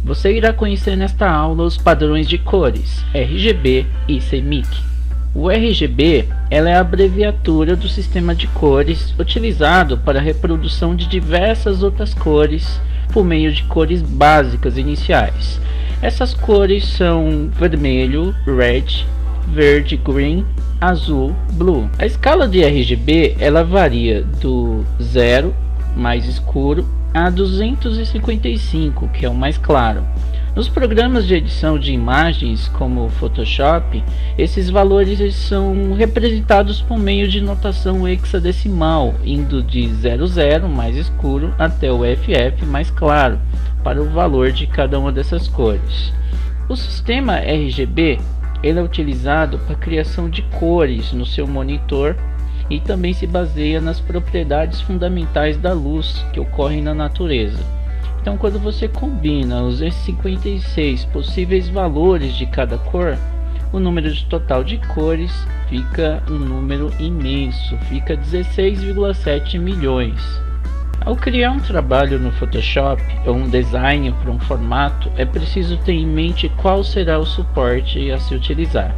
Você irá conhecer nesta aula os padrões de cores, RGB e CMYK. O RGB é a abreviatura do sistema de cores utilizado para a reprodução de diversas outras cores por meio de cores básicas iniciais. Essas cores são vermelho, red, verde, green, azul, blue. A escala de RGB ela varia do 0, mais escuro, a 255, que é o mais claro. Nos programas de edição de imagens como o Photoshop, esses valores são representados por meio de notação hexadecimal, indo de 00 mais escuro até o FF mais claro, para o valor de cada uma dessas cores. O sistema RGB ele é utilizado para a criação de cores no seu monitor e também se baseia nas propriedades fundamentais da luz que ocorrem na natureza. Então, quando você combina os 56 possíveis valores de cada cor, o número total de cores fica um número imenso, fica 16,7 milhões. Ao criar um trabalho no Photoshop ou um design para um formato, é preciso ter em mente qual será o suporte a se utilizar.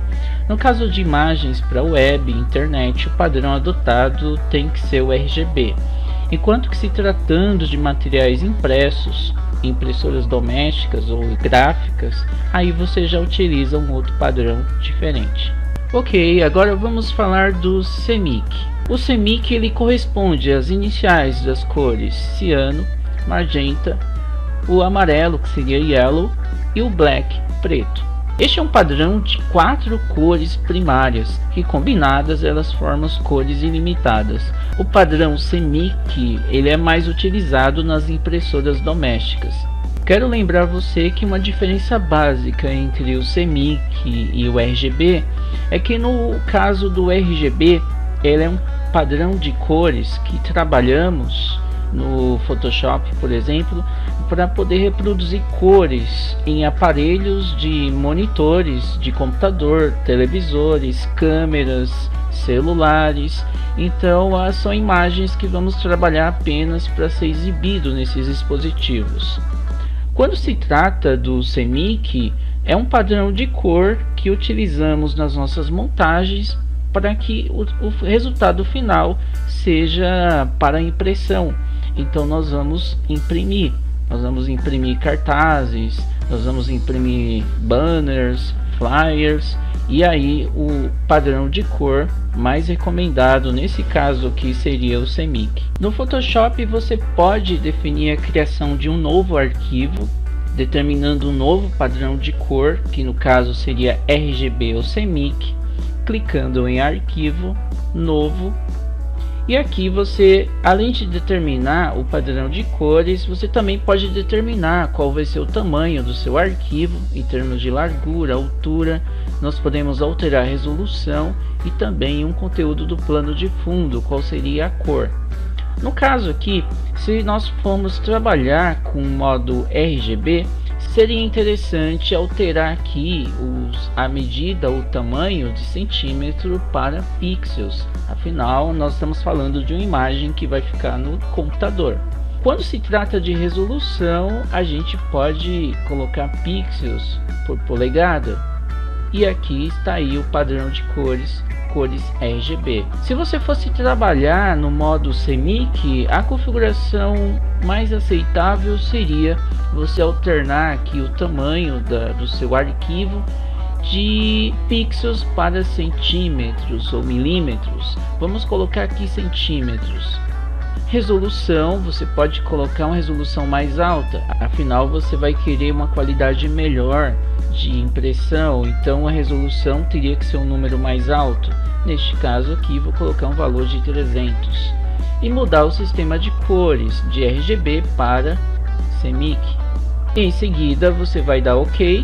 No caso de imagens para web e internet, o padrão adotado tem que ser o RGB, enquanto que se tratando de materiais impressos, impressoras domésticas ou gráficas, aí você já utiliza um outro padrão diferente. Ok, agora vamos falar do CMYK. O CMYK ele corresponde às iniciais das cores ciano, magenta, o amarelo que seria yellow e o black, preto. Este é um padrão de 4 cores primárias, que combinadas elas formam as cores ilimitadas. O padrão CMYK ele é mais utilizado nas impressoras domésticas. Quero lembrar você que uma diferença básica entre o CMYK e o RGB é que no caso do RGB ele é um padrão de cores que trabalhamos no Photoshop, por exemplo, para poder reproduzir cores em aparelhos de monitores de computador, televisores, câmeras, celulares. Então são imagens que vamos trabalhar apenas para ser exibido nesses dispositivos. Quando se trata do CMYK, é um padrão de cor que utilizamos nas nossas montagens para que o resultado final seja para impressão. Então nós vamos imprimir cartazes, nós vamos imprimir banners, flyers, e aí o padrão de cor mais recomendado nesse caso aqui seria o CMYK. No Photoshop você pode definir a criação de um novo arquivo, determinando um novo padrão de cor, que no caso seria RGB ou CMYK, clicando em arquivo, novo. E aqui você, além de determinar o padrão de cores, você também pode determinar qual vai ser o tamanho do seu arquivo, em termos de largura, altura. Nós podemos alterar a resolução e também um conteúdo do plano de fundo, qual seria a cor. No caso aqui, se nós formos trabalhar com o modo RGB, seria interessante alterar aqui a medida, o tamanho de centímetro para pixels. Afinal, nós estamos falando de uma imagem que vai ficar no computador. Quando se trata de resolução, a gente pode colocar pixels por polegada. E aqui está aí o padrão de cores RGB. Se você fosse trabalhar no modo CMYK, a configuração mais aceitável seria você alternar aqui o tamanho do seu arquivo de pixels para centímetros ou milímetros. Vamos colocar aqui centímetros. Resolução, você pode colocar uma resolução mais alta, afinal você vai querer uma qualidade melhor de impressão, então a resolução teria que ser um número mais alto. Neste caso aqui vou colocar um valor de 300 e mudar o sistema de cores de RGB para CMYK. Em seguida você vai dar OK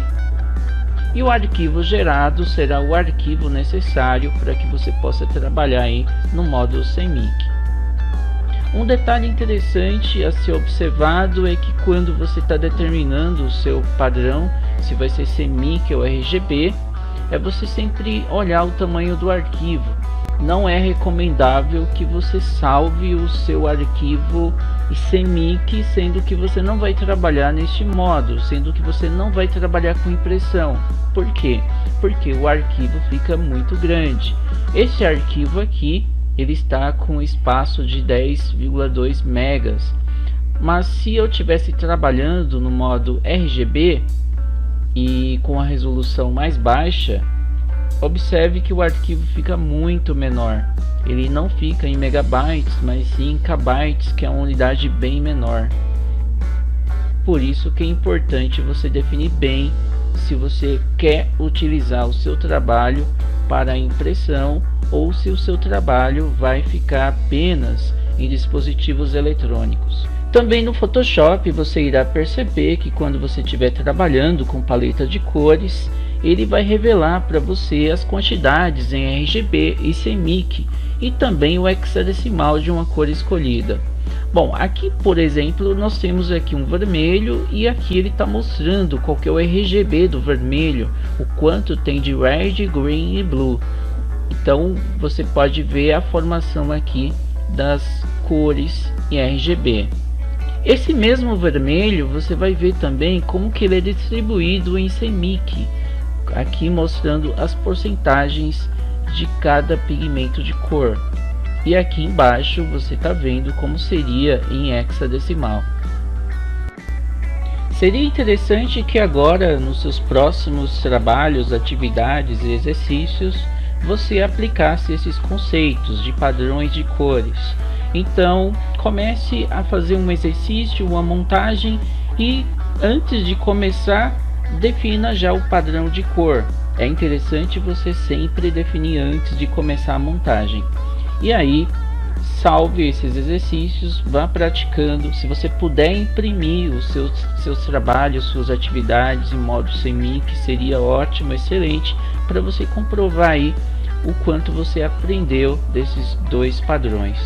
e o arquivo gerado será o arquivo necessário para que você possa trabalhar aí no modo CMYK. Um detalhe interessante a ser observado é que quando você está determinando o seu padrão, se vai ser CMYK ou RGB, é você sempre olhar o tamanho do arquivo. não é recomendável que você salve o seu arquivo CMYK, sendo que você não vai trabalhar neste modo, sendo que você não vai trabalhar com impressão. Por quê? Porque o arquivo fica muito grande. Este arquivo aqui, ele está com espaço de 10,2 megas. Mas se eu estivesse trabalhando no modo RGB e com a resolução mais baixa, observe que o arquivo fica muito menor. Ele não fica em megabytes, mas sim em kbytes, que é uma unidade bem menor. Por isso que é importante você definir bem se você quer utilizar o seu trabalho para impressão ou se o seu trabalho vai ficar apenas em dispositivos eletrônicos. Também no Photoshop você irá perceber que quando você estiver trabalhando com paleta de cores, ele vai revelar para você as quantidades em RGB e CMYK e também o hexadecimal de uma cor escolhida. Bom, aqui por exemplo nós temos aqui um vermelho e aqui ele está mostrando qual que é o RGB do vermelho, o quanto tem de red, green e blue. Então você pode ver a formação aqui das cores em RGB. Esse mesmo vermelho você vai ver também como que ele é distribuído em CMYK, aqui mostrando as porcentagens de cada pigmento de cor. E aqui embaixo você está vendo como seria em hexadecimal. Seria interessante que agora nos seus próximos trabalhos, atividades e exercícios você aplicasse esses conceitos de padrões de cores. Então comece a fazer um exercício, uma montagem e antes de começar defina já o padrão de cor. É interessante você sempre definir antes de começar a montagem. E aí salve esses exercícios, vá praticando. Se você puder imprimir os seus trabalhos, suas atividades em modo CMYK, seria ótimo, excelente, para você comprovar aí o quanto você aprendeu desses dois padrões.